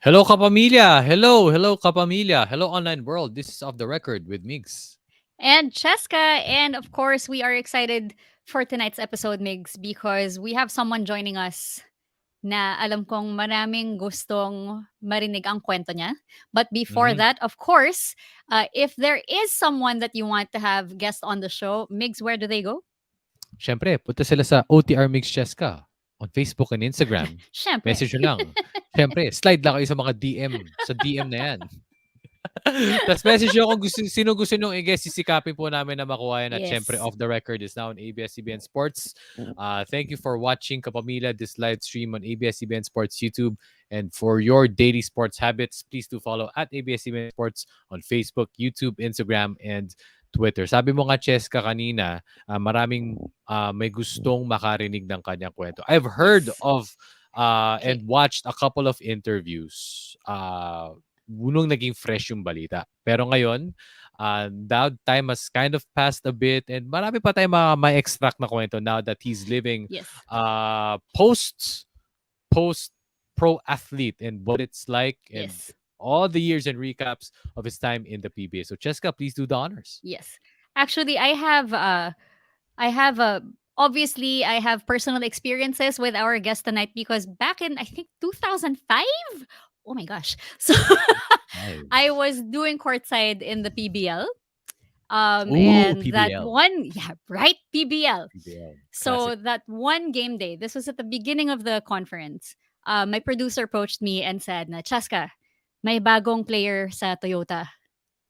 Hello, Kapamilya. Hello, Kapamilya. Hello, online world. This is Off the Record with Migs. And Cheska. And of course, we are excited for tonight's episode, Migs, because we have someone joining us na alam kong maraming gustong marinig ang kwento niya. But before Mhm. that, of course, if there is someone that you want to have guest on the show, Migs, where do they go? Siyempre, punta sila sa OTR Migs Cheska on Facebook and Instagram. Siyempre. Message nyo lang. Siyempre, slide lang kayo sa mga DM. Sa DM na yan. Tapos message nyo kung sino gusto nyo i-guess. Sisikapin po namin na makuha yan. At syempre, Yes. Off the Record is now on ABS-CBN Sports. Thank you for watching, Kapamilya, this live stream on ABS-CBN Sports YouTube. And for your daily sports habits, please do follow at ABS-CBN Sports on Facebook, YouTube, Instagram, and Twitter. Sabi mo nga, Cheska, kanina, maraming may gustong makarinig ng kanyang kwento. I've heard Yes. of Okay. and watched a couple of interviews nung naging fresh yung balita. Pero ngayon, now time has kind of passed a bit and marami pa tayong ma-extract na kwento now that he's living Yes. post pro athlete and what it's like and Yes. all the years and recaps of his time in the PBA. So Cheska, please do the honors. Yes. Actually, I have obviously I have personal experiences with our guest tonight because back in I think 2005. Oh my gosh. So I Five. was doing courtside in the PBL. Ooh, And that PBL. one, yeah, right, PBL. PBL. So Classic. that one game day, this was at the beginning of the conference. My producer approached me and said, "Na Chaska, may bagong player sa Toyota.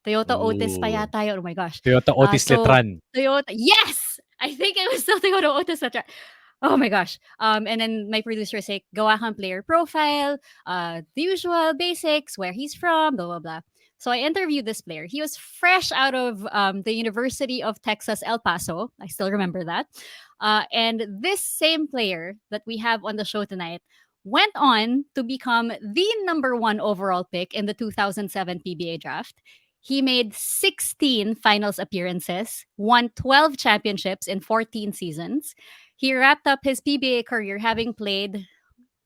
Toyota Otis pa Ooh. yata yun. Oh my gosh. Toyota Otis So Letran. Toyota, yes, I think it was still Toyota Otis. That's right. Oh my gosh. And then my producer said, gawa kang player profile, the usual basics, where he's from, blah, blah, blah. So I interviewed this player. He was fresh out of the University of Texas, El Paso. I still remember that. And this same player that we have on the show tonight went on to become the number one overall pick in the 2007 PBA draft. He made 16 finals appearances, won 12 championships in 14 seasons. He wrapped up his PBA career having played,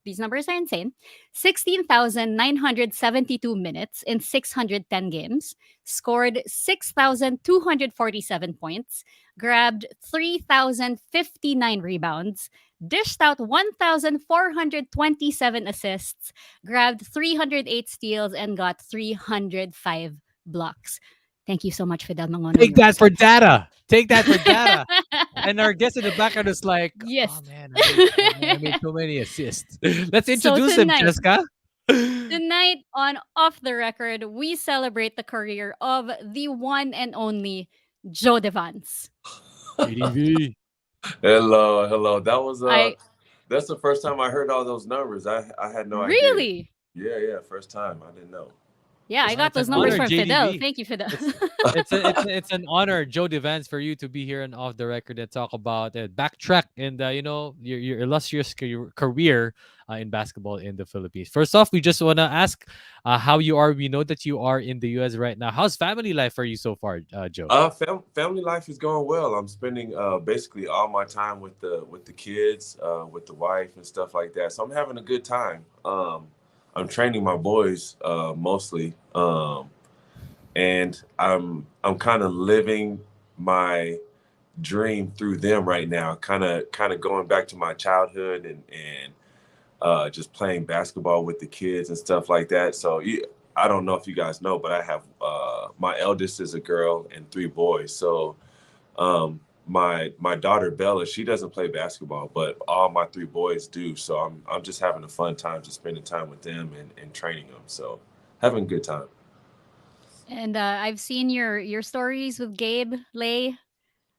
these numbers are insane, 16,972 minutes in 610 games, scored 6,247 points, grabbed 3,059 rebounds, dished out 1,427 assists, grabbed 308 steals, and got 305 blocks. Thank you so much, Fidel Take that Mangonon. for data. Take that for data. And our guest in the background is like, oh Yes. man, I made so many assists. Let's So introduce him, tonight, Jessica. Tonight on Off the Record, we celebrate the career of the one and only Joe Devance. JDV. Hello. I That's the first time I heard all those numbers. I had no idea. really, Yeah, first time. I didn't know. yeah, I got It's those an numbers honor, from Fidel. JDV. Thank you, Fidel. It's it's an honor, Joe Devance, for you to be here and off the record and talk about backtrack and your illustrious career in basketball in the Philippines. First off, we just want to ask how you are. We know that you are in the U.S. right now. How's family life for you so far, Joe? Family life is going well. I'm spending basically all my time with the kids, with the wife and stuff like that. So I'm having a good time. I'm training my boys mostly, and I'm kind of living my dream through them right now. Kind of going back to my childhood and just playing basketball with the kids and stuff like that. So I don't know if you guys know, but I have my eldest is a girl and three boys. So my daughter Bella, she doesn't play basketball, but all my three boys do. So I'm just having a fun time, just spending time with them and training them. So having a good time. And I've seen your stories with Gabe, Lay.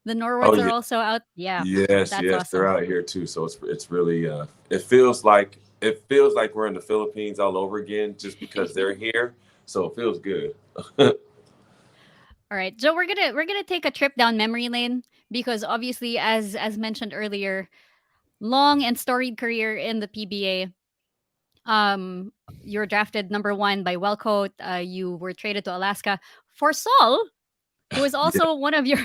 The Oh Norwoods are yeah, also out. Yeah, that's yes, they're awesome. out here too. So it's really it feels like we're in the Philippines all over again, just because they're here. So it feels good. All right, Joe, we're gonna take a trip down memory lane because obviously, as mentioned earlier, long and storied career in the PBA. You were drafted number one by Wellcoat. You were traded to Alaska for Saul, who is Yeah, also one of your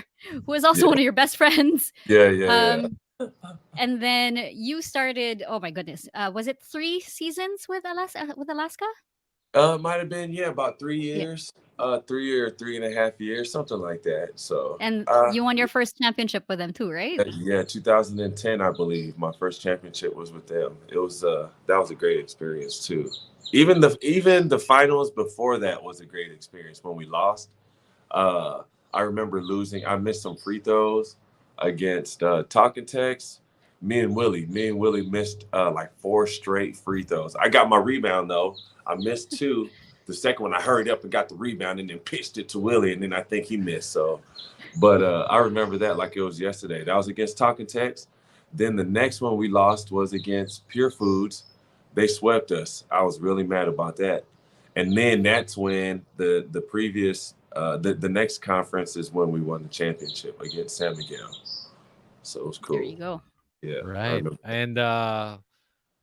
who is also yeah, one of your best friends. yeah. Um, and then you started. Oh my goodness, was it 3 seasons with Alaska? With Alaska? Might have been, yeah, about 3 years, 3 or 3.5 years, something like that. So, And you won your first championship with them too, right? yeah, 2010, I believe, my first championship was with them. It was that was a great experience too. Even the finals before that was a great experience. When we lost, uh, I remember losing. I missed some free throws against Talking Tex. Me and Willie missed like 4 straight free throws. I got my rebound though. I missed two. The second one, I hurried up and got the rebound and then pitched it to Willie, and then I think he missed. So, but I remember that like it was yesterday. That was against Talking Tex. Then the next one we lost was against Pure Foods. They swept us. I was really mad about that. And then that's when the previous the next conference is when we won the championship against San Miguel. So it was There cool. you go. Yeah, I Right. remember. And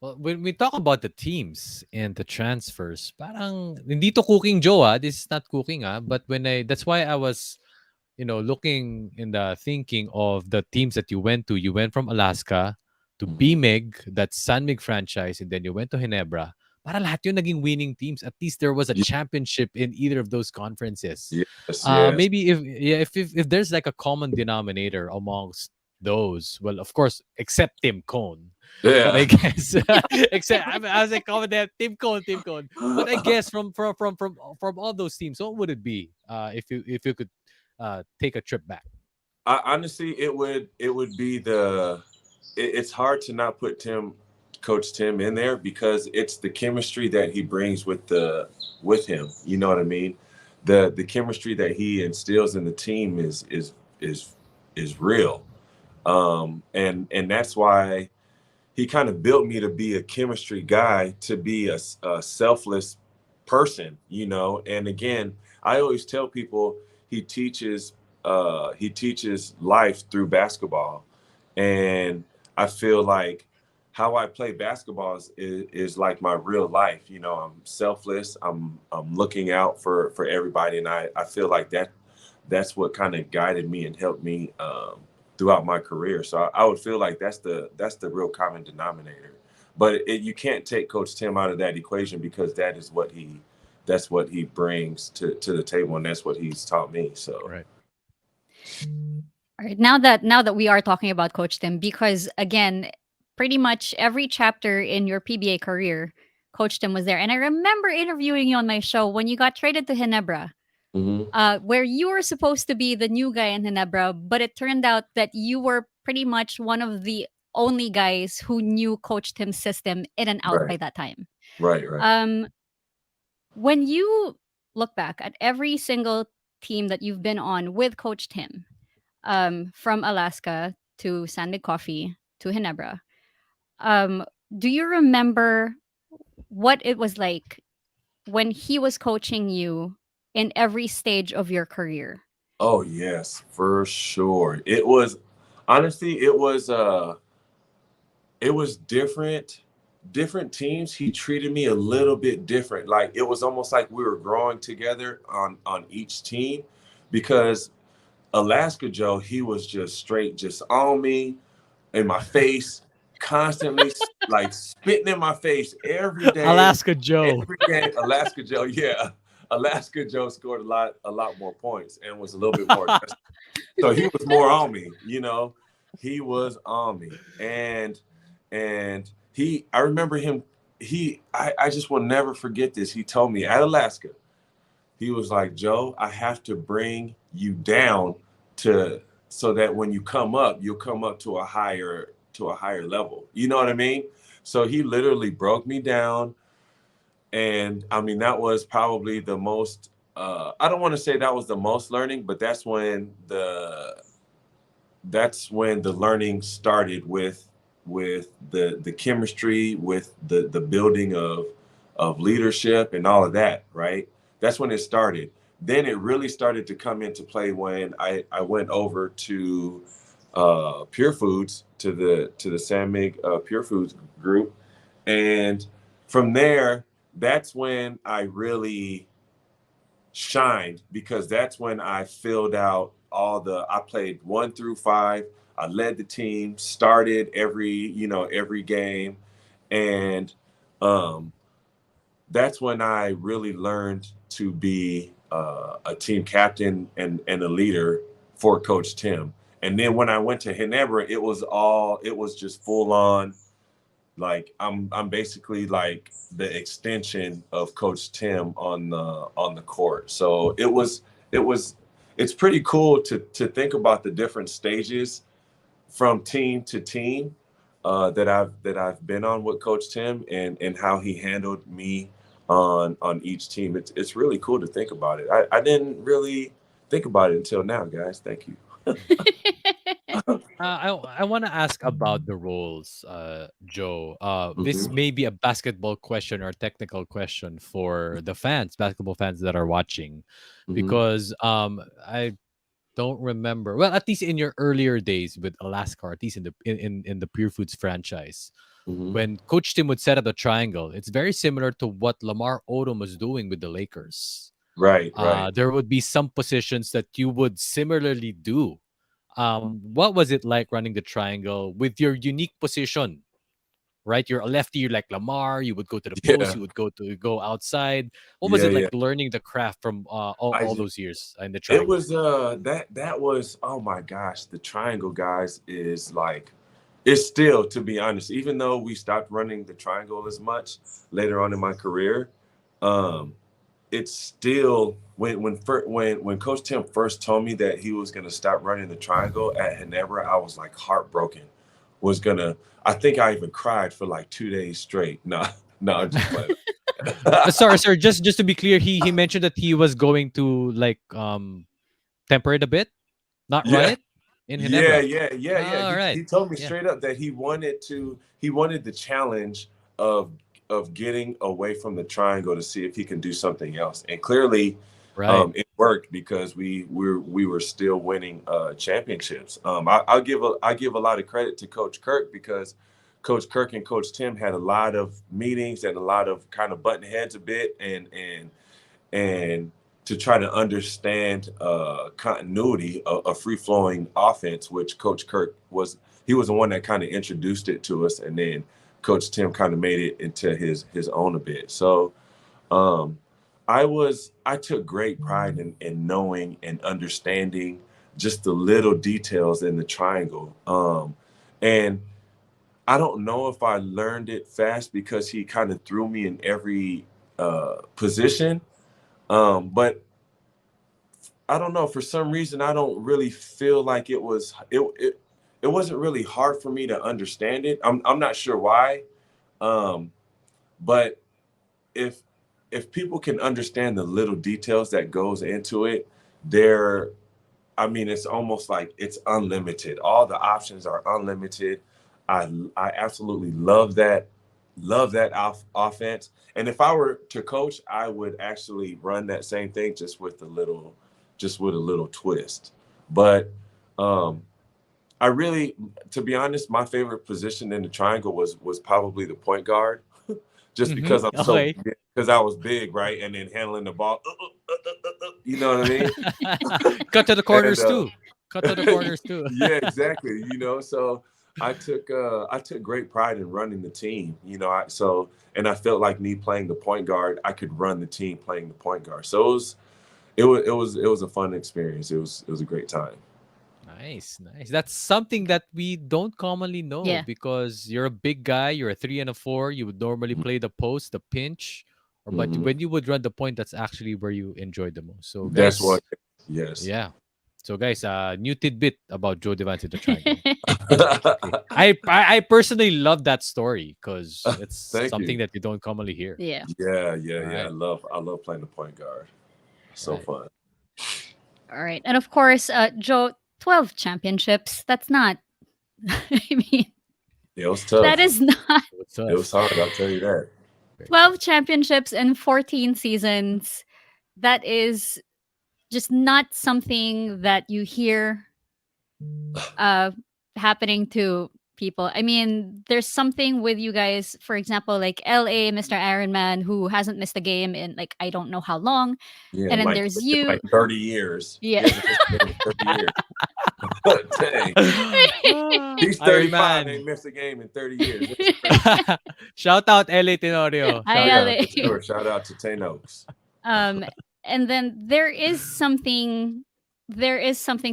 well, when we talk about the teams and the transfers, parang hindi to cooking Joe, this is not cooking, but that's why I was, looking in the thinking of the teams that you went to. You went from Alaska to Mhm. BMEG, that's San Mig franchise, and then you went to Ginebra. Para lahat yun naging winning teams. At least there was a Ye- championship in either of those conferences. Yes, yes. Maybe if yeah, if there's like a common denominator amongst those, well, of course, except Tim Cone. But I Yeah. guess except I was like comment that Tim Cone. But I guess from all those teams, what would it be? If you could take a trip back. Honestly, it would be it's hard to not put Coach Tim in there because it's the chemistry that he brings with him. You know what I mean? The chemistry that he instills in the team is real. And that's why he kind of built me to be a chemistry guy, to be a selfless person, And again, I always tell people he teaches life through basketball, and I feel like how I play basketball is like my real life. I'm selfless. I'm looking out for everybody, and I feel like that's what kind of guided me and helped me throughout my career. So I would feel like that's the real common denominator. But you can't take Coach Tim out of that equation because that's what he brings to the table, and that's what he's taught me. So Right. All right. Now that we are talking about Coach Tim, because again, pretty much every chapter in your PBA career, Coach Tim was there. And I remember interviewing you on my show when you got traded to Ginebra, mhm. where you were supposed to be the new guy in Ginebra, but it turned out that you were pretty much one of the only guys who knew Coach Tim's system in and out by Right, that time. right, right. Um, when you look back at every single team that you've been on with Coach Tim, from Alaska to Sandig Coffee to Ginebra, um, do you remember what it was like when he was coaching you in every stage of your career? Oh yes, for sure. It was honestly, it was different teams. He treated me a little bit different. Like it was almost like we were growing together on each team, because Alaska Joe, he was just straight, just on me, in my face, constantly, like spitting in my face every day, Alaska Joe. every game. Alaska Joe, yeah, Alaska Joe scored a lot more points and was a little bit more aggressive. So he was more on me. He was on me, and I remember him. I just will never forget this. He told me at Alaska, he was like, Joe, I have to bring you down to so that when you come up, you'll come up to a higher level. You know what I mean? So he literally broke me down, and I mean that was probably the most. I don't want to say that was the most learning, but that's when the learning started with the chemistry, with the building of leadership and all of that, right? That's when it started. Then it really started to come into play when I went over to Pure Foods, to the San Mig Pure Foods group, and from there, that's when I really shined, because that's when I filled out I played 1 through 5. I led the team, started every game. And um that's when I really learned to be a team captain and a leader for Coach Tim. And then when I went to Ginebra, it was just full on. Like I'm basically like the extension of Coach Tim on the court. So it was it's pretty cool to think about the different stages from team to team that I've been on with Coach Tim and how he handled me on each team. It's really cool to think about it. I didn't really think about it until now, guys. Thank you. I want to ask about the roles, Joe. This Hmm. may be a basketball question or technical question for the fans, basketball fans that are watching, Hmm. because I don't remember. Well, at least in your earlier days with Alaska, or at least in the Pure Foods franchise, Hmm. when Coach Tim would set up the triangle, it's very similar to what Lamar Odom was doing with the Lakers. Right, right. There would be some positions that you would similarly do. What was it like running the triangle with your unique position? Right, you're a lefty. You're like Lamar. You would go to the post. Yeah, You would go outside. What was yeah, it yeah. like learning the craft from all I those years in the It triangle? was that was, oh my gosh, the triangle, guys, is like, it's still, to be honest, even though we stopped running the triangle as much later on in my career, um it's still, when Coach Tim first told me that he was going to stop running the triangle at Ginebra, I was like heartbroken. Was gonna I think I even cried for like 2 days straight. No, no, I'm just playing. Sorry, sir. Just to be clear, he mentioned that he was going to like temper it a bit, not run Yeah. it in Yeah, Ginebra. yeah, yeah, yeah. All right. He told me Yeah. straight up that he wanted the challenge of getting away from the triangle to see if he can do something else. And clearly, Right. it worked because we were still winning championships. I give a lot of credit to Coach Kirk because Coach Kirk and Coach Tim had a lot of meetings and a lot of kind of button heads a bit and to try to understand continuity, a free flowing offense, which Coach Kirk he was the one that kind of introduced it to us, and then Coach Tim kind of made it into his own a bit. So um, I took great pride in knowing and understanding just the little details in the triangle. And I don't know if I learned it fast because he kind of threw me in every position, but I don't know. For some reason, I don't really feel like it wasn't really hard for me to understand it. I'm not sure why, um, but if people can understand the little details that goes into it, they're I mean, it's almost like it's unlimited. All the options are unlimited. I absolutely love that offense. And if I were to coach, I would actually run that same thing just with a little twist. But um, I really, to be honest, my favorite position in the triangle was probably the point guard, just Mm-hmm. because Okay. because I was big, right, and then handling the ball, you know what I mean? Cut to the And corners too. Cut to the corners too. yeah, exactly. So I took great pride in running the team. And I felt like me playing the point guard, I could run the team playing the point guard. So it was a fun experience. It was a great time. Nice, nice. That's something that we don't commonly know Yeah. because you're a big guy, you're a 3 and a 4, you would normally play the post, the pinch, or but Hmm. when you would run the point, that's actually where you enjoy the most. So That's what. guys, Yes. yeah. So guys, new tidbit about Joe Devance in the triangle. Okay. I personally love that story because it's Thank something you. that you don't commonly hear. Yeah. Yeah, yeah, yeah. Right. I love playing the point guard. So Right. fun. All right. And of course, Joe, 12 championships. That's not, I mean, It was that tough. is not What's It was tough? hard. I'll tell you that. Very 12 tough. championships in 14 seasons. That is just not something that you hear uh, happening to people. I mean, there's something with you guys, for example, like LA, Mr. Iron Man, who hasn't missed a game in like, I don't know how long. Yeah, And then like there's you. 30 years. Yeah. He hasn't missed a game in 30 years. Dang. He's Iron 35, Man. ain't missed a game in 30 years. That's crazy. Shout out LA Tenorio. Hi, Shout Yeah, out. for LA. sure. Shout out to Tay Noakes. Um, and then there is something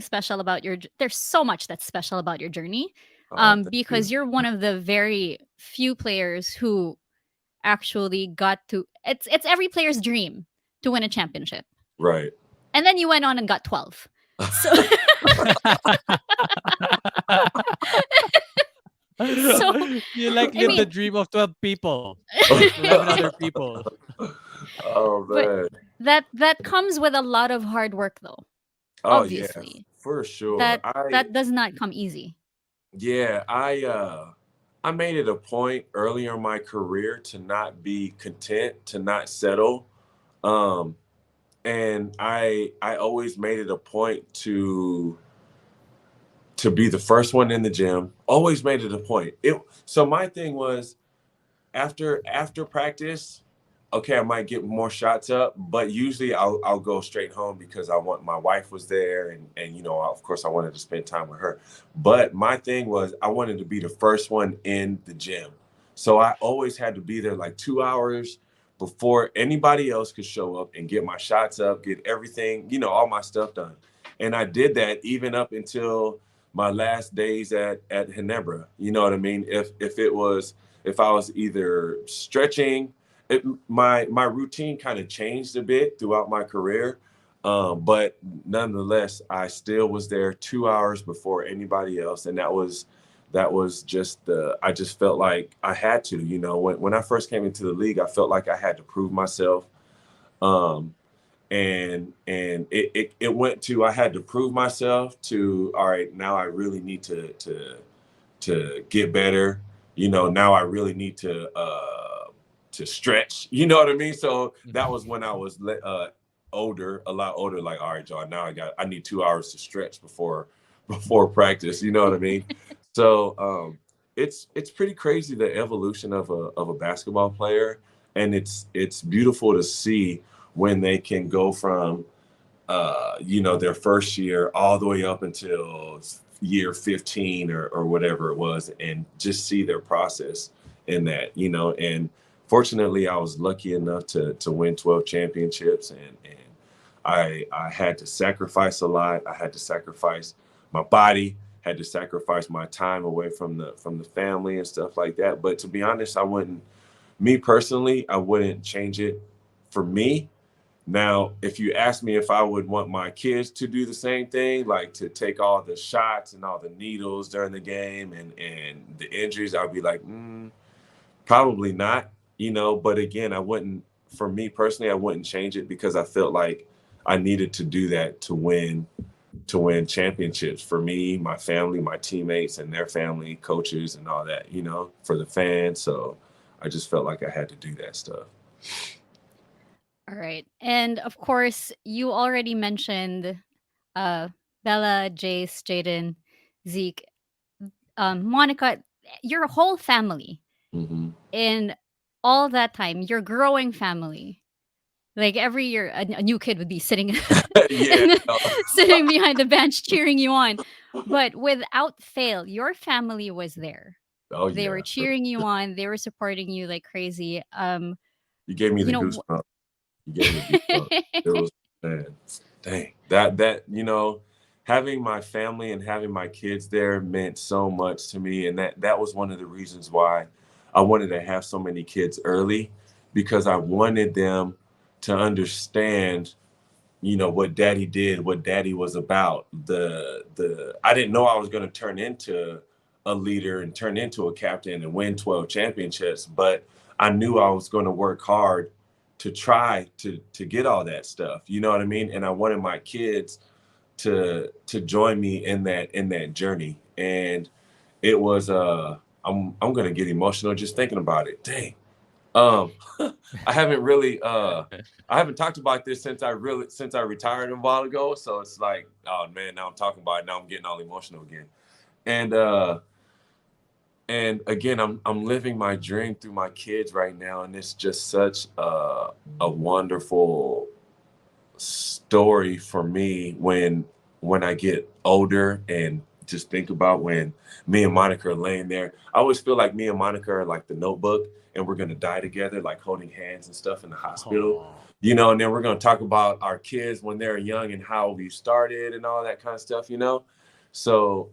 special about there's so much that's special about your journey. Oh, thank Because you. you're one of the very few players who actually got to it's every player's dream to win a championship. Right. And then you went on and got 12. So so You like I live the mean, dream of 12 people, like 11 other people. Oh but man. that comes with a lot of hard work though. Oh yeah, Obviously. for sure. That that does not come easy. Yeah, I made it a point earlier in my career to not be content, to not settle. Um, and I always made it a point to be the first one in the gym. Always made it a point. So my thing was after practice, okay, I might get more shots up, but usually I'll go straight home because I want my wife was there and you know, of course I wanted to spend time with her. But my thing was I wanted to be the first one in the gym. So I always had to be there like 2 hours before anybody else could show up and get my shots up, get everything, you know, all my stuff done. And I did that even up until my last days at Ginebra. You know what I mean? If I was either stretching, my routine kind of changed a bit throughout my career, but nonetheless, I still was there 2 hours before anybody else, and that was just I just felt like I had to. You know, when I first came into the league, I felt like I had to prove myself. Um, and it went to I had to prove myself to all right, now I really need to get better. You know, now I really need to stretch. You know what I mean? So that was when I was older, a lot older. Like, all right, John, now I need 2 hours to stretch before practice. You know what I mean? So it's pretty crazy the evolution of a basketball player, and it's beautiful to see when they can go from you know, their first year all the way up until year 15 or whatever it was, and just see their process in that, you know. And fortunately, I was lucky enough to win 12 championships, and I had to sacrifice a lot. I had to sacrifice my body, had to sacrifice my time away from the family and stuff like that. But to be honest, me personally, I wouldn't change it for me. Now, if you ask me if I would want my kids to do the same thing, like to take all the shots and all the needles during the game and the injuries, I'd be like, probably not, you know. But again, for me personally, I wouldn't change it because I felt like I needed to do that to win championships for me, my family, my teammates and their family, coaches and all that, you know, for the fans. So I just felt like I had to do that stuff. All right. And of course, you already mentioned uh Bella, Jace, Jaden, Zeke, Monica, your whole family. Hmm. In all that time, your growing family. Like every year, a new kid would be sitting Yeah. in sitting behind the bench cheering you on. But without fail, your family was there. Oh They yeah. were cheering you on. They were supporting you like crazy. You gave me You the know, goosebumps. You gave me goosebumps. It was, man, dang. That you know, having my family and having my kids there meant so much to me, and that was one of the reasons why I wanted to have so many kids early, because I wanted them to understand, you know, what daddy did, what daddy was about. The I didn't know I was going to turn into a leader and turn into a captain and win 12 championships, but I knew I was going to work hard to try to get all that stuff. You know what I mean? And I wanted my kids to join me in that journey. And it was I'm going to get emotional just thinking about it. Dang. Um, I haven't really I haven't talked about this since I retired a while ago. So it's like, oh man, now I'm talking about it. Now I'm getting all emotional again. And and again, I'm living my dream through my kids right now, and it's just such a wonderful story for me when when I get older and just think about when me and Monica are laying there. I always feel like me and Monica are like the Notebook, and we're gonna die together, like holding hands and stuff in the hospital. Oh, You know, and then we're gonna talk about our kids when they're young and how we started and all that kind of stuff. You know, so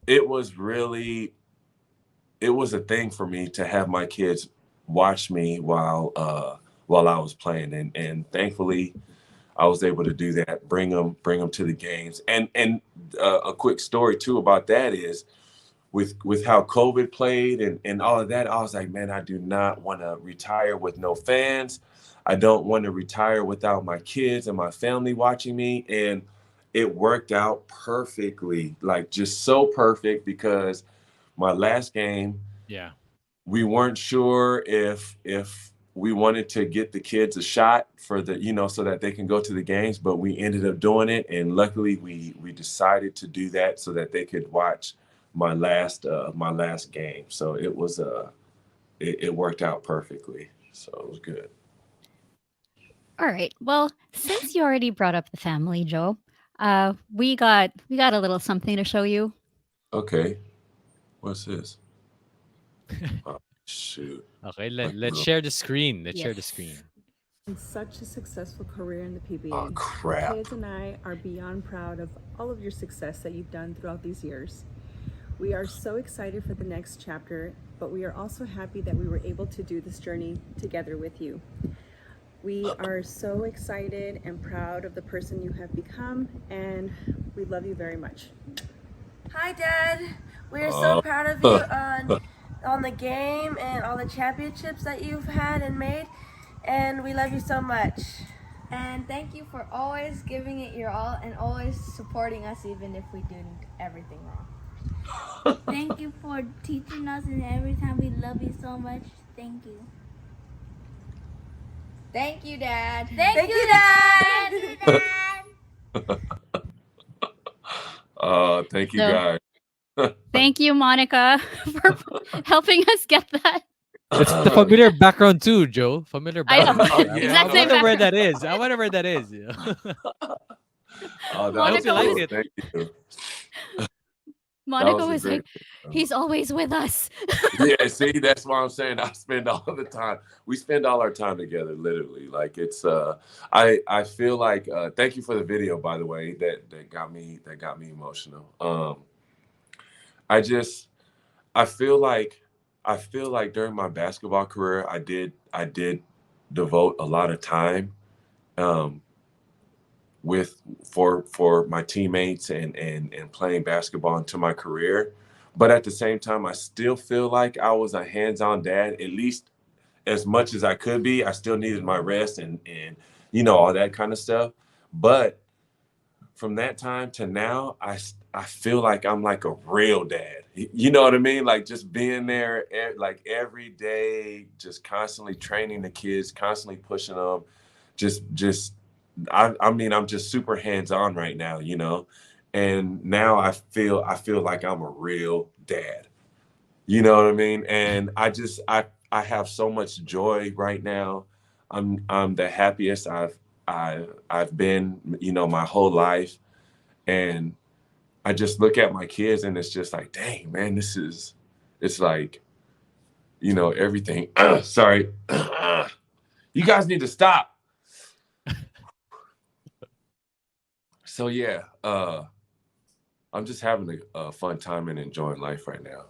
it was really it was a thing for me to have my kids watch me while I was playing, and thankfully I was able to do that, bring them to the games. And a quick story too about that is with how COVID played and all of that, I was like, man, I do not want to retire with no fans. I don't want to retire without my kids and my family watching me. And it worked out perfectly, like just so perfect because my last game, yeah. we weren't sure if we wanted to get the kids a shot for the so that they can go to the games, but we ended up doing it, and luckily we decided to do that so that they could watch my last game. So it worked out perfectly, so it was good. All right. Well, since you already brought up the family, Joe, we got a little something to show you. Okay, what's this? Oh, shoot. Okay, What let's the- share the screen. Let's share the Yes. screen. And such a successful career in the oh PBA. The crap. kids and I are beyond proud of all of your success that you've done throughout these years. We are so excited for the next chapter, but we are also happy that we were able to do this journey together with you. We are so excited and proud of the person you have become, and we love you very much. Hi, Dad. We're so proud of you uh, on the game and all the championships that you've had and made, and we love you so much. And thank you for always giving it your all and always supporting us even if we did everything wrong. Thank you for teaching us, and every time we love you so much. Thank you. Thank you, Dad. Thank you, Dad. Thank you, Dad. thank you So guys. thank you, Monica, for helping us get that. It's the familiar background too, Joe. Familiar I know. background. Yeah. Exact I same wonder where background. that is. I wonder where that is. Oh, that Monica was was- cool. Thank you. Monica a was great like, he's always with us. Yeah, see, that's why I'm saying I spend all the time. We spend all our time together, literally. Like it's I feel like thank you for the video, by the way, that got me emotional. I just I feel like during my basketball career I did devote a lot of time um with for my teammates and playing basketball into my career. But at the same time, I still feel like I was a hands-on dad, at least as much as I could be. I still needed my rest and all that kind of stuff. But from that time to now, I feel like I'm like a real dad. You know what I mean? Like just being there like every day, just constantly training the kids, constantly pushing them, just I mean, I'm just super hands-on right now, and now I feel like I'm a real dad. You know what I mean? And I have so much joy right now. I'm the happiest I've been, my whole life. And I just look at my kids and it's just like, dang, man, it's like, everything. Sorry. You guys need to stop. So yeah, I'm just having a fun time and enjoying life right now.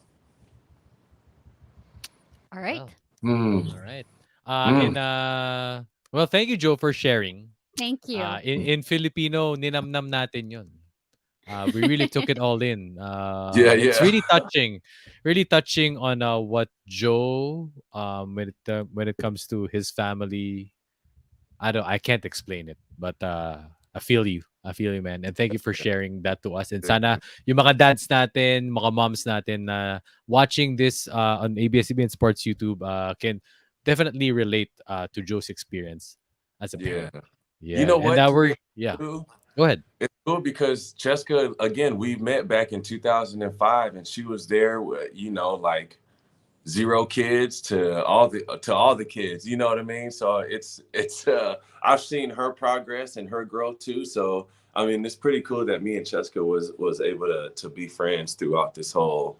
All right. Wow. Mm, All right. mm. Well, thank you, Joe, for sharing. Thank you. In Filipino, ninamnam natin yun. We really took it all in. Yeah, It's yeah. really touching on what Joe, when it comes to his family. I can't explain it, but I feel you. I feel you, man. And thank you for sharing that to us. And sana yung mga dads natin, mga moms natin na watching this on ABS-CBN Sports YouTube can definitely relate to Joe's experience as a Yeah. parent. You Yeah. know And what? now To we're be yeah. honest, Go ahead. it's cool because Cheska, again, we met back in 2005 and she was there, like 0 kids to all the kids. You know what I mean? So it's I've seen her progress and her growth too. So I mean, it's pretty cool that me and Cheska was able to be friends throughout this whole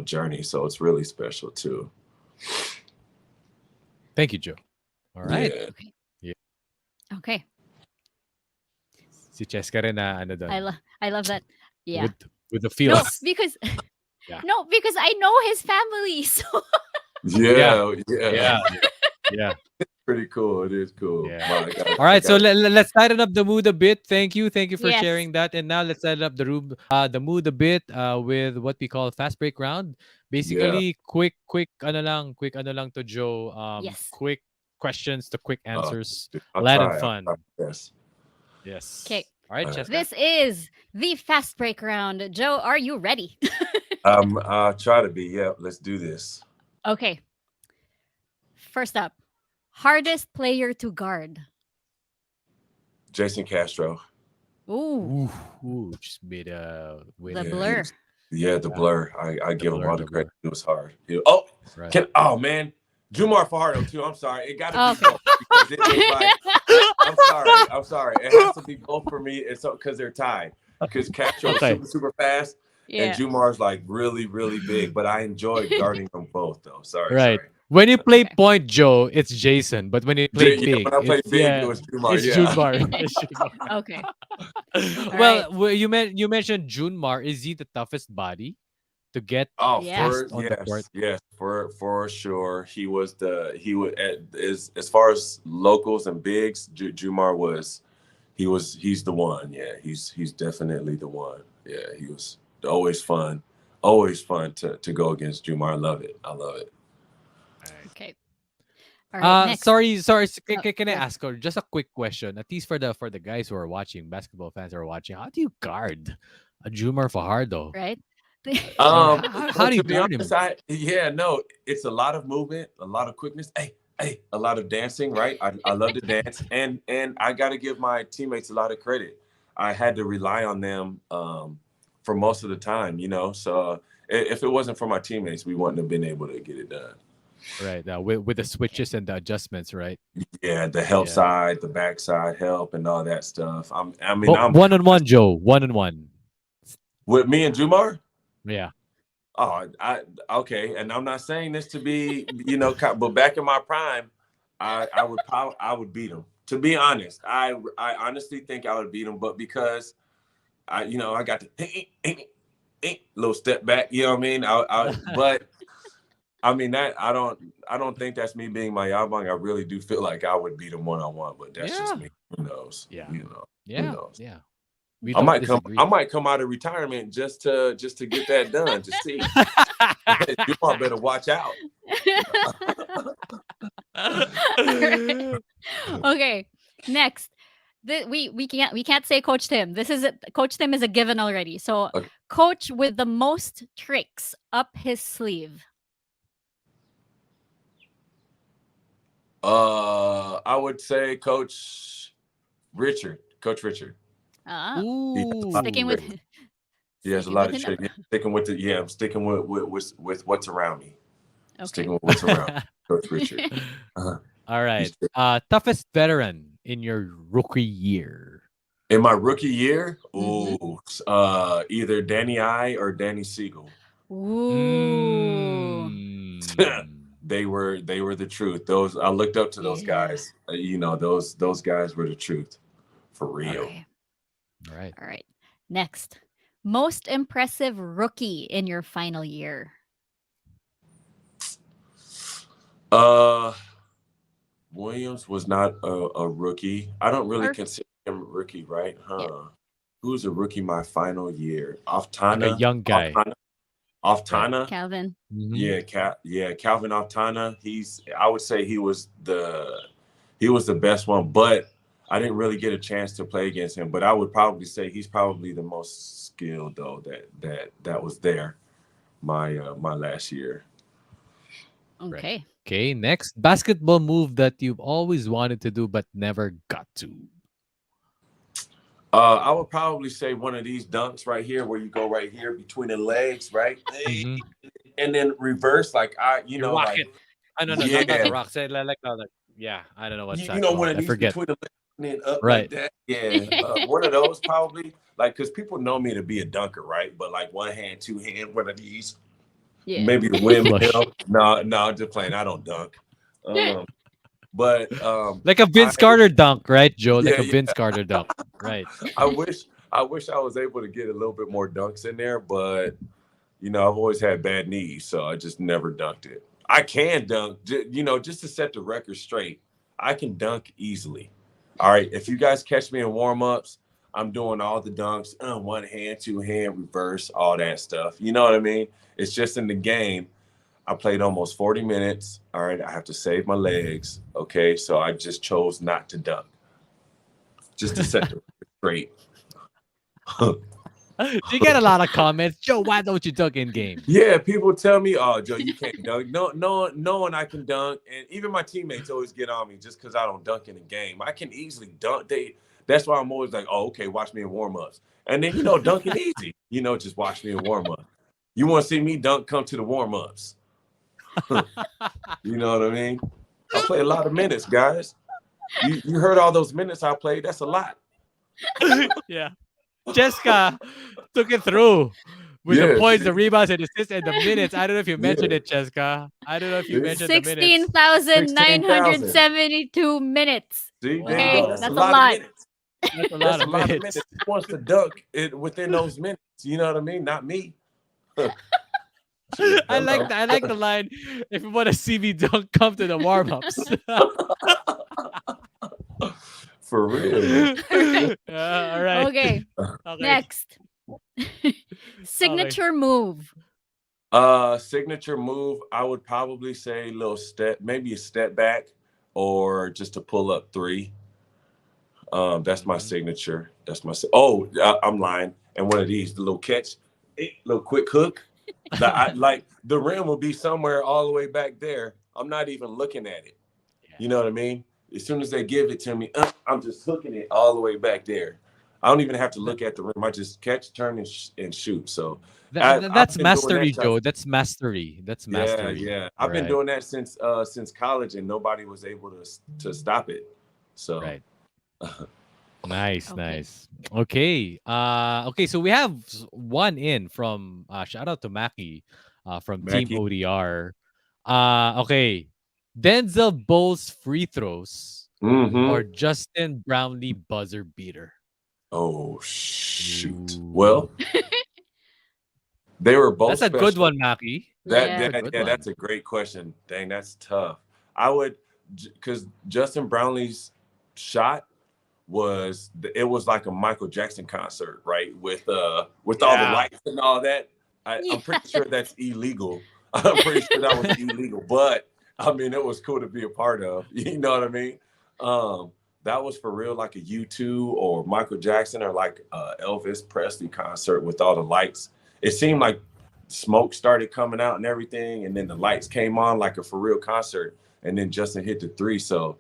journey. So it's really special too. Thank you, Joe. All right. Yeah. Okay. Yeah. Okay. Si Cheska rin na ano I doon. love I love that. Yeah. With the No, feels. because Yeah. no, because I know his family. So Yeah. Yeah. Yeah. Pretty cool. It is cool. Yeah. Wow, All right, so I got let's tighten up the mood a bit. Thank you for yes. sharing that. And now let's tighten up the mood a bit with what we call fast break round. yeah. Basically, quick ano lang to Joe. Yes. Quick questions to quick Uh, answers. I'll Light and try. fun. Yes. Yes. Okay. All right, All right. Cheska. This is the fast break round. Joe, are you ready? I'll try to be. Yeah. Let's do this. Okay. First up, hardest player to guard. Jason Castro. Ooh, Just made a the Yeah, blur. Yeah, the blur. I give him all the the credit. blur. It was hard. Right. Oh man, Jumar Fajardo too. I'm sorry. It got to be Okay. both because it was like I'm sorry. It has to be both for me. It's because they're tied. Because Castro is Okay. super fast, and Yeah. Jumar's like really big. But I enjoy guarding them both though. Sorry. Right. When you play Okay. point, Joe, it's Jason. But when you play Yeah, big, when I played it's big, it was Jumar. it's Yeah. Junmar. It's Junmar. Okay. Well, you mentioned Junmar. Is he the toughest body to get Oh, Yeah. past on the court? yes, for sure. He would as far as locals and bigs, Jumar he's the one. Yeah, he's definitely the one. Yeah, he was always fun, to go against Jumar. I love it. Okay. All right. Next. Sorry. Can I Yes. ask her just a quick question? At least for the guys who are watching, basketball fans who are watching, how do you guard a Jumar Fajardo? Right. How do you To be guard honest, him? no, it's a lot of movement, a lot of quickness. Hey, a lot of dancing, right? I love to dance, and I got to give my teammates a lot of credit. I had to rely on them for most of the time, So if it wasn't for my teammates, we wouldn't have been able to get it done. Right. With the switches and the adjustments, right? Yeah, the help Yeah. side, the backside help, and all that stuff. I'm One on one, Joe. One on one. with me and Jumar. Yeah. Oh, okay, and I'm not saying this to be, but back in my prime, I would beat him. To be honest, I honestly think I would beat him, but because I got the little step back, you know what I mean? But I mean that I don't think that's me being my yabang. I really do feel like I would beat him one-on-one, but that's just Yeah. me. Who knows? Yeah. Who Yeah. knows? Yeah. We I don't might disagree. come out of retirement just to get that done to see. You all better watch out. Okay. Next. We can't say Coach Tim. Coach Tim is a given already. So Okay. coach with the most tricks up his sleeve. I would say Coach Richard. Ah, Ooh. sticking with He has a sticking lot with of him. tricks. I'm sticking with what's around me. Okay. Sticking with what's around me. Coach Richard. Uh-huh. All right. He's- Toughest veteran in your rookie year. In my rookie year, Mhm. Either Danny I or Danny Siegel. Ooh. They were the truth. Those I looked up to those Yeah. guys. Those guys were the truth, for real. Okay. All right. All right. Next. Most impressive rookie in your final year. Williams was not a rookie. I don't really Or- consider him a rookie, right? Huh? Yeah. Who's a rookie my final year? Like Oftana. a young guy. Oftana. Calvin. Mhm. Yeah, Calvin Oftana. I would say he was the best one, but I didn't really get a chance to play against him. But I would probably say he's probably the most skilled though that was there my last year. Okay. Okay. Next, basketball move that you've always wanted to do but never got to. I would probably say one of these dunks right here, where you go right here between the legs, right? Mhm. and then reverse like You rock like it. I no, no, not yeah, a rock. Say like yeah. I don't know what's you that know called. when I it needs forget. between the legs and then up like Right. that. Yeah, one of those probably. Like, because people know me to be a dunker, right? But like one hand, two hand, one of these, Yeah. maybe the Flush. windmill. No, no, just playing. I don't dunk. Um, but Like a I Vince Carter dunk, right, Joe? Like yeah, a yeah. Vince Carter dunk. Right. I wish I was able to get a little bit more dunks in there, but I've always had bad knees, so I just never dunked it. I can dunk, just to set the record straight. I can dunk easily. All right, if you guys catch me in warm ups, I'm doing all the dunks, one hand, two hand, reverse, all that stuff. You know what I mean? It's just in the game. I played almost 40 minutes. All right, I have to save my legs. Okay, so I just chose not to dunk, just to set the record straight. Do you get a lot of comments, Joe? Why don't you dunk in game? Yeah, people tell me, "Oh, Joe, you can't dunk." No, no, knowing I can dunk, and even my teammates always get on me just because I don't dunk in a game. I can easily dunk. That's why I'm always like, "Oh, okay, watch me in warm ups," and then dunking easy. Just watch me in warm up. You want to see me dunk? Come to the warm ups. You know what I mean? I play a lot of minutes, guys. You heard all those minutes I played? That's a lot. Yeah. Jessica took it through with the Yeah, points, see? the rebounds, and assists, and the minutes. I don't know if you mentioned Yeah, it, Jessica. I don't know if you see? mentioned the minutes. 16,000. 16,972 minutes. See, there you go. Okay, That's a Wow. that's a lot of lot. minutes. That's a lot That's a of lot of minutes. minutes. Who wants to dunk it within those minutes? You know what I mean? Not me. Shoot, I like hello. that. I like the line. If you want to see me dunk, come to the warm ups. For real. Yeah, all right. Okay, Okay. next. Okay. Signature move. Signature move, I would probably say a little step, maybe a step back or just a pull up three. That's my Mhm. signature. I'm lying. And one of these, the little catch, little quick hook. Like the rim will be somewhere all the way back there. I'm not even looking at it. Yeah. You know what I mean? As soon as they give it to me, I'm just hooking it all the way back there. I don't even have to That, look at the rim. I just catch, turn, and shoot. So I've that's been doing mastery, that. Joe. That's mastery. That's Yeah, mastery. yeah. I've been Right. doing that since college, and nobody was able to stop it. So Right. Nice, Okay. nice. Okay. Okay, so we have one in from shout out to Mackie from Team Mackie. ODR. Okay. Denzel Bowles free throws or Mm-hmm. Justin Brownlee buzzer beater. Oh shoot. Ooh. Well, they were both That's a good special. one, Mackie. That, Yeah. That's a that good yeah, one. that's a great question. Dang, that's tough. I would, because Justin Brownlee's shot it was like a Michael Jackson concert, right? With all the Yeah. lights and all that. Yeah. I'm pretty sure that's illegal. I'm pretty sure that was illegal, but I mean it was cool to be a part of. You know what I mean? Um, that was for real, like a U2 or Michael Jackson or like Elvis Presley concert with all the lights. It seemed like smoke started coming out and everything, and then the lights came on like a for real concert, and then Justin hit the three. So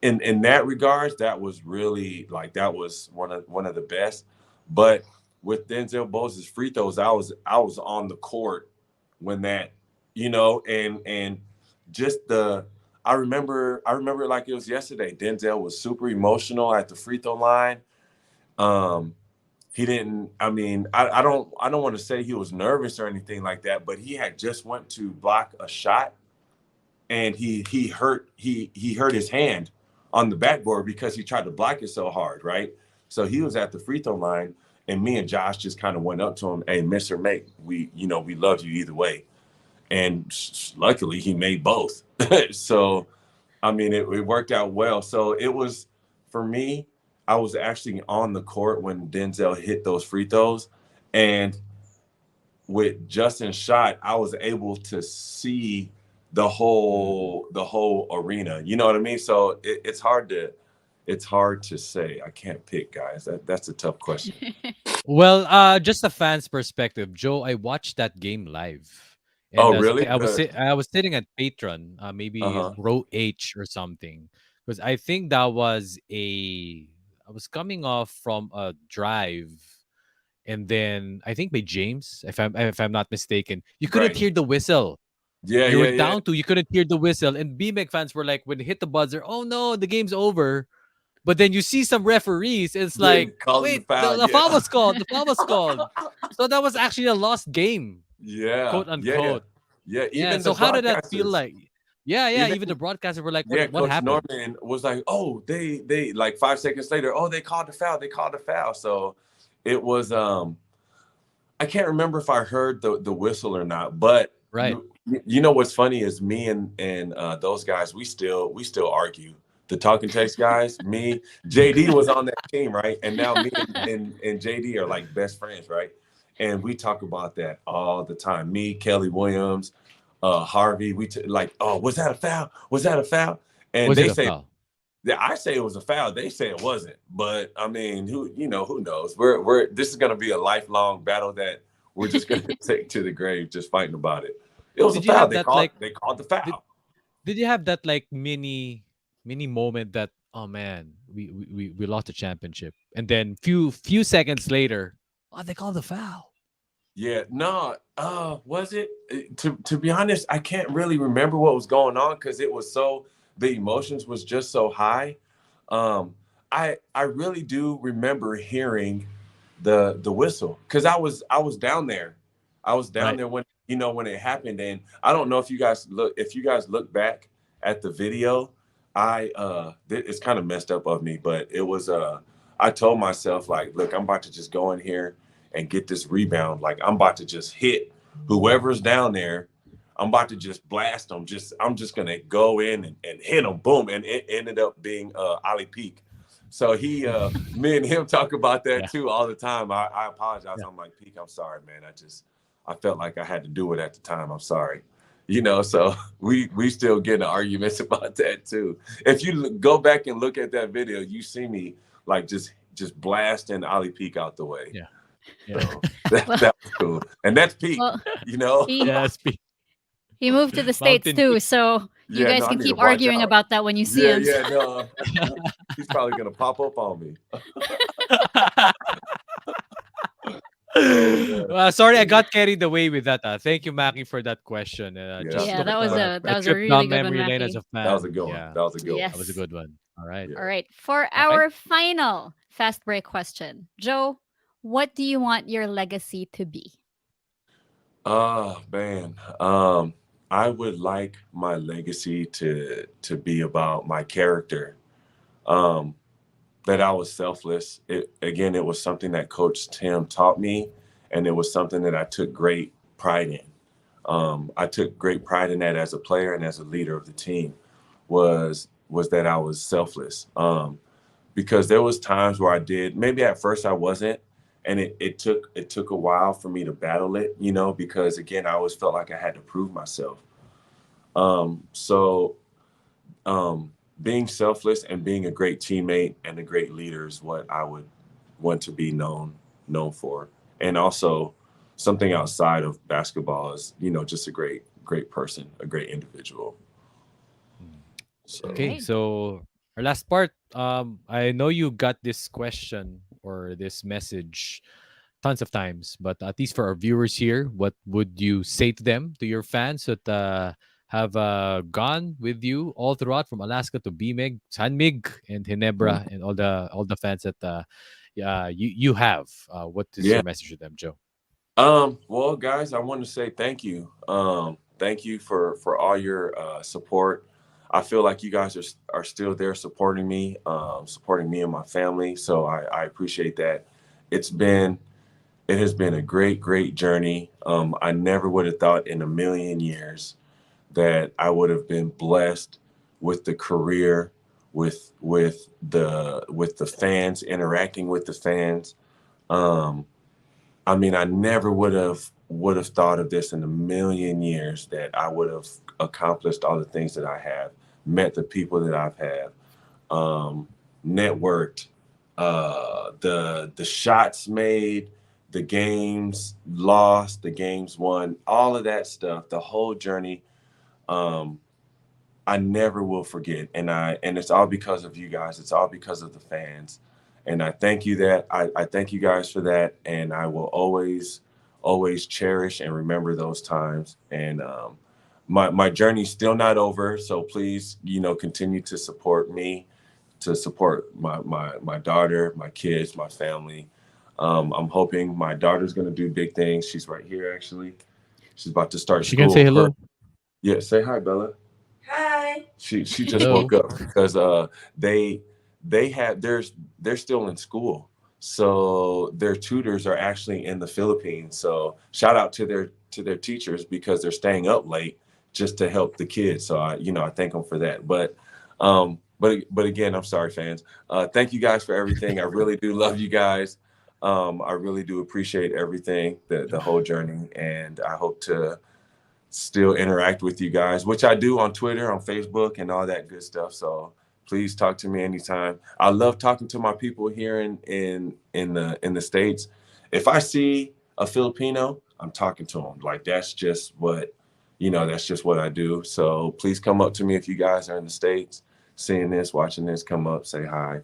in that regards, that was really like that was one of the best. But with Denzel Bose's free throws, I was on the court when that, and just I remember like it was yesterday. Denzel was super emotional at the free throw line. Um, he didn't. I mean, I don't want to say he was nervous or anything like that, but he had just went to block a shot and he hurt his hand on the backboard because he tried to block it so hard, right? So he was at the free throw line, and me and Josh just kind of went up to him, "Hey, Mister Mate, we love you either way." And luckily, he made both. So, I mean, it worked out well. So it was for me. I was actually on the court when Denzel hit those free throws, and with Justin's shot, I was able to see the Mm. whole arena. You know what I mean? So it's hard to say. I can't pick, guys. That's a tough question. Well, just a fan's perspective, Joe. I watched that game live, Oh, and really? Good. I was sitting at Patron, maybe Uh-huh. row H or something, because I think that was I was coming off from a drive, and then I think by James, if I'm not mistaken, you couldn't Right. hear the whistle. Yeah, You were yeah, yeah. down to, you couldn't hear the whistle, and BMEC fans were like, when it hit the buzzer, oh no, the game's over. But then you see some referees, it's Yeah, like, calling the wait, foul. the Yeah. foul was called. The foul was called. So that was actually a lost game, Yeah, quote yeah, unquote. yeah. Yeah. Even the So how did that feel broadcasters, like? Yeah, yeah. even Even the broadcasters were like, yeah, what Coach happened? Norman was like, "Oh, they like 5 seconds later, oh, they called the foul. They called the foul." So it was I can't remember if I heard the whistle or not, but Right. you know what's funny is me and those guys, we still argue. The talking text guys, me, JD was on that team, right? And now me and JD are like best friends, right? And we talk about that all the time. Me, Kelly Williams, Harvey, like, oh, was that a foul? Was that a foul? And Was it they a say, foul? yeah, I say it was a foul. They say it wasn't. But I mean, who knows? We're this is gonna be a lifelong battle that we're just gonna take to the grave, just fighting about it. It was a Did you foul. have They that called like? they called the Did foul. Did you have that like mini moment that, oh man, we lost the championship, and then few seconds later, oh, they called the foul. Yeah, no, was it? To be honest, I can't really remember what was going on because it was so the emotions was just so high. Um, I really do remember hearing the whistle because I was down there. I was down Right. there when it happened, and I don't know if you guys look back at the video. It's kind of messed up of me, but it was I told myself like, look, I'm about to just go in here and get this rebound. Like I'm about to just hit whoever's down there. I'm about to just blast them. I'm just gonna go in and hit them. Boom, and it ended up being Ali Peak. So me and him talk about that Yeah. too all the time. I apologize. Yeah. I'm like, Peak, I'm sorry, man. I felt like I had to do it at the time. I'm sorry. So we still get in arguments about that too. If you go back and look at that video, you see me like just blasting Ali Peak out the way. Yeah. Yeah. So that, Well, that was cool. And that's Peak, well, you know? he Yeah. he moved to the states Mountain too, Peak. so you Yeah, guys no, I can need to keep watch arguing out. about that when you see Yeah, him. yeah, no. He's probably gonna pop up on me. Oh man. Sorry, I got carried away with that. Thank you, Maki, for that question. Yeah, Just Yeah, took that was but a a that was a trip really down good one, memory lane as Mackie. a that was a fan. good one. Yeah, That was a good one. that was a Yes. good one. All right. Yeah. All right. For Okay. our final fast break question, Joe, what do you want your legacy to be? Oh man. I would like my legacy to be about my character. Um, that I was selfless. It was something that Coach Tim taught me, and it was something that I took great pride in. I took great pride in that as a player and as a leader of the team. Was that I was selfless. Because there was times where I did maybe at first I wasn't, and it took a while for me to battle it, because again I always felt like I had to prove myself. So being selfless and being a great teammate and a great leader is what I would want to be known for. And also something outside of basketball is, just a great person, a great individual. Mm. All So Okay, right. so our last part. I know you got this question or this message tons of times, but at least for our viewers here, what would you say to them, to your fans that have gone with you all throughout from Alaska to Bimig, Sanmig, and Hinebra, and all the fans that you have? What is yeah. your message to them, Joe? Well, guys, I want to say thank you. Thank you for all your support. I feel like you guys are still there supporting me and my family. So I appreciate that. It's been it has been a great journey. I never would have thought in a million years that I would have been blessed with the career, with the fans, interacting with the fans. Um, I mean, I never would have thought of this in a million years that I would have accomplished all the things that I have, met the people that I've had, um, networked, the shots made, the games lost, the games won, all of that stuff, the whole journey. Um, I never will forget, and it's all because of you guys. It's all because of the fans, And I thank you that I thank you guys for that, and I will always cherish and remember those times. And my journey's still not over, so please, continue to support me, to support my daughter, my kids, my family. I'm hoping my daughter's going to do big things. She's right here, actually. She's about to start She can say school. hello. Yeah, say hi, Bella. Hi. She just Hello. woke up because they they had they're still in school, so their tutors are actually in the Philippines. So shout out to their teachers because they're staying up late just to help the kids. So I thank them for that. But again, I'm sorry, fans. Thank you guys for everything. I really do love you guys. I really do appreciate everything, the whole journey, and I hope to still interact with you guys, which I do on Twitter, on Facebook, and all that good stuff. So please talk to me anytime. I love talking to my people here in the States. If I see a Filipino, I'm talking to them. Like that's just what I do. So please come up to me if you guys are in the States, seeing this, watching this, come up, say hi.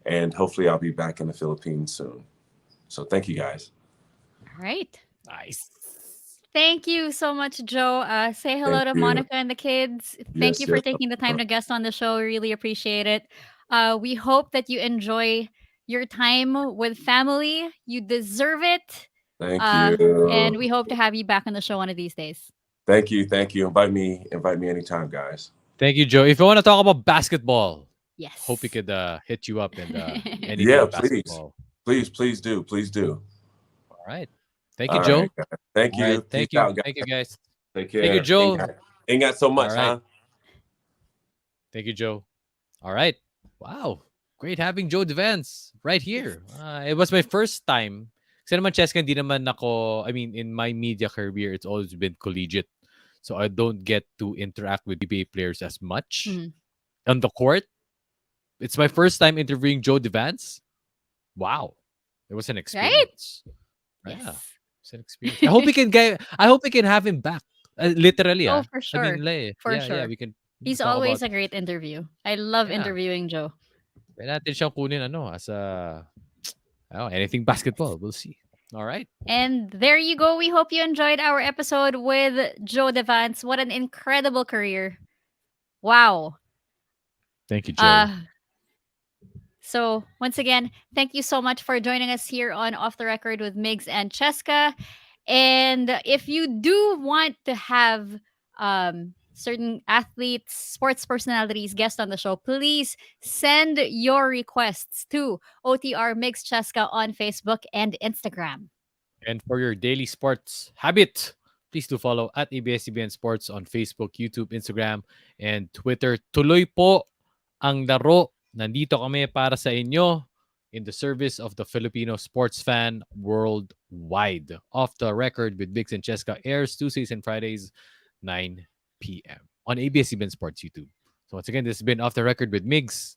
And hopefully I'll be back in the Philippines soon. So thank you guys. All right. Nice. Thank you so much, Joe. Say hello Thank to you. Monica and the kids. Thank you Yes, for yes. taking the time to guest on the show. We really appreciate it. We hope that you enjoy your time with family. You deserve it. Thank Uh, and you. we hope to have you back on the show one of these days. Thank you. Thank you. Invite me anytime, guys. Thank you, Joe. If you want to talk about basketball, hope we Yes. could hit you up in any day Yeah, of please. basketball. Please do. Please do. All right. Thank you, All Joe. right, guys. Thank All right. you. Peace Thank you. out, Thank you, guys. guys. Take Thank you, care. Joe. Ain't got so All much, right. huh? Thank you, Joe. All right. Wow. Great having Joe Devance right Yes. here. It was my first time. Kasi naman, Cheska, hindi naman ako, I mean, in my media career, it's always been collegiate. So I don't get to interact with PBA players as much Mhm. on the court. It's my first time interviewing Joe Devance. Wow. It was an Right? experience. Yeah. Yes. It's an experience. I hope we can have him back. Literally, Oh, ah. for Sabihin sure. nila eh. For Yeah, sure. we can He's talk about always a great interview. I love yeah. interviewing Joe. Pwede natin siyang kunin as a anything basketball. We'll see. All right. And there you go. We hope you enjoyed our episode with Joe Devance. What an incredible career. Wow. Thank you, Joe. Uh so once again, thank you so much for joining us here on Off the Record with Migs and Cheska. And if you do want to have certain athletes, sports personalities guest on the show, please send your requests to OTR Migs Cheska on Facebook and Instagram. And for your daily sports habit, please do follow at ABS-CBN Sports on Facebook, YouTube, Instagram, and Twitter. Tuloy po ang laro. Nandito kami para sa inyo in the service of the Filipino sports fan worldwide. Off the Record with Biggs and Cheska airs Tuesdays and Fridays, 9 p.m. on ABS-CBN Sports YouTube. So once again, this has been Off the Record with Migs.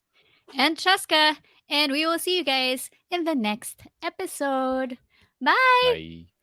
And Cheska. And we will see you guys in the next episode. Bye. Bye.